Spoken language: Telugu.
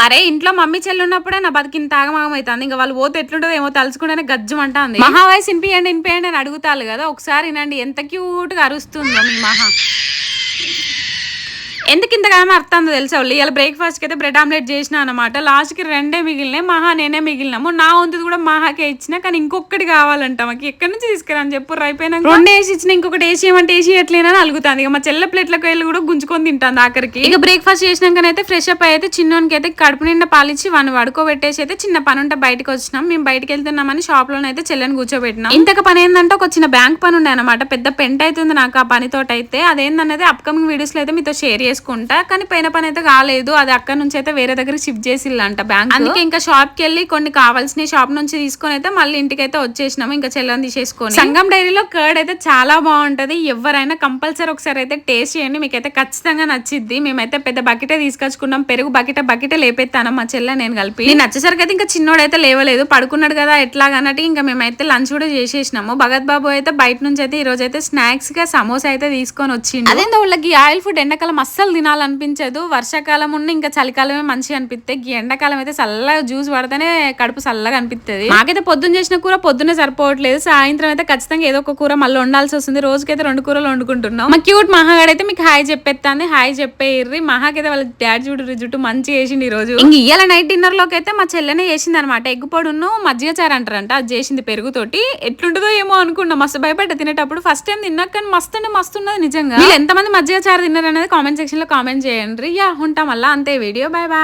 అరే ఇంట్లో మమ్మీ చెల్లి ఉన్నప్పుడే నా బతికింత ఆగమాగం అవుతుంది. ఇంకా వాళ్ళు పోతే ఎట్లుంటుందో ఏమో తలుచుకుంటేనే గజ్జమంటుంది. మహా వాయిస్ వినిపియండి అని అడుగుతారు కదా, ఒకసారి వినండి ఎంత క్యూట్ గా అరుస్తుందో మీ మహా. ఎందుకు ఇంతగానో అర్థం తెలుసా వాళ్ళు. ఇలా బ్రేక్ఫాస్ట్ అయితే బ్రెడ్ ఆమ్లెట్ చేసిన అనమాట. లాస్ట్ కి 2 మిగిలినాయి, మహా నేనే మిగిలినాము. నా వంతు కూడా మహాకే ఇచ్చిన, కానీ ఇంకొకటి కావాలంట. మాకు ఎక్కడి నుంచి తీసుకురాని చెప్పు. అయిపోయినా 2 వేసి ఇచ్చిన, ఇంకొకటి వేసి ఏమంటే వేసి ఎట్లేనని అలుగుతాను. ఇక మా చెల్ల ప్లేట్లకు వెళ్ళి కూడా గుంజుకొని తింటాను ఆఖరికి. ఇక బ్రేక్ఫాస్ట్ చేసినాకనైతే ఫ్రెష్ అప్ అయితే చిన్నోనికి అయితే కడుపు నిండా పాలిచ్చి వాడిని పడుకోబెట్టేసి అయితే చిన్న పని ఉంటే బయటకు వచ్చినాం. మేము బయటకు వెళ్తున్నామని షాప్ లోనైతే చెల్లెని కూర్చోబెట్టినాం. ఇంతక పని ఏంటంటే ఒక చిన్న బ్యాంక్ పని ఉండే అనమాట. పెద్ద పెంట అవుతుంది నాకు ఆ పనితో అయితే. అదేందనేది అప్కమింగ్ వీడియోస్ లో అయితే మీతో షేర్ చేసుకుంటా. కానీ పైన పని అయితే కాలేదు, అది అక్కడ నుంచి అయితే వేరే దగ్గర షిఫ్ట్ చేసిల్లంట బ్యాంక్. అందుకే ఇంకా షాప్ కి వెళ్ళి కొన్ని కావాల్సిన షాప్ నుంచి తీసుకొని అయితే మళ్ళీ ఇంటికి అయితే వచ్చేసినాము. ఇంకా చెల్లని తీసేసుకొని. సంగం డైరీలో కర్డ్ అయితే చాలా బాగుంటది. ఎవరైనా కంపల్సరీ ఒకసారి అయితే టేస్ట్ చేయండి, మీకైతే ఖచ్చితంగా నచ్చిద్ది. మేమైతే పెద్ద బకెటే తీసుకొచ్చుకున్నాం. పెరుగు బకెటే లేపెత్తాను మా చెల్లె నేను కలిపి. నేను నచ్చేసరికి అయితే ఇంకా చిన్నోడైతే లేవలేదు, పడుకున్నాడు కదా ఎట్లాగన్నట్టు ఇంకా మేమైతే లంచ్ కూడా చేసేసినాము. భగత్ బాబు అయితే బయట నుంచి అయితే ఈ రోజు అయితే స్నాక్స్ గా సమోసా అయితే తీసుకొని వచ్చిండు. అదేందో వాళ్ళకి ఆయిల్ ఫుడ్ ఎండాకాలం అస్సలు తినాలనిపించదు. వర్షాకాలం ఉన్న ఇంకా చలికాలమే మంచిగా అనిపిస్తాయి. ఎండాకాలం అయితే చల్లగా జ్యూస్ పడితేనే కడుపు చల్లగా అనిపిస్తుంది. మాకైతే పొద్దున్న చేసిన కూర పొద్దున్నే సరిపోవట్లేదు. సాయంత్రం అయితే ఖచ్చితంగా ఏదో ఒక కూర మళ్ళీ వండాల్సి వస్తుంది. రోజుకైతే 2 కూరలు వండుకుంటున్నాం. మా క్యూట్ మహాగాడైతే మీకు హాయ్ చెప్పేస్తాంది. హాయ్ చెప్పేర్రి. మహాకైతే వాళ్ళ డాడీ జుట్టు మంచిగా వేసింది ఈ రోజు. ఇంక ఇయ్యాల నైట్ డిన్నర్ లోకి అయితే మా చెల్లెనే చేసింది అనమాట. ఎగ్గు పొడును మజ్జిగ చారు అంటారంట, అది చేసింది పెరుగుతోటి. ఎట్లుంటుందో ఏమో అనుకున్నా, మస్తు భయపడ్డ తినేటప్పుడు. ఫస్ట్ టైం తిన్నా కానీ మస్తున్నది నిజంగా. మీరు ఎంతమంది మజ్జిగ చారు తిన్నారు అనేది కామెంట్ సెక్షన్ లో కామెంట్ చేయండి. యా ఉంటాం మళ్ళా అంతే వీడియో. Bye bye.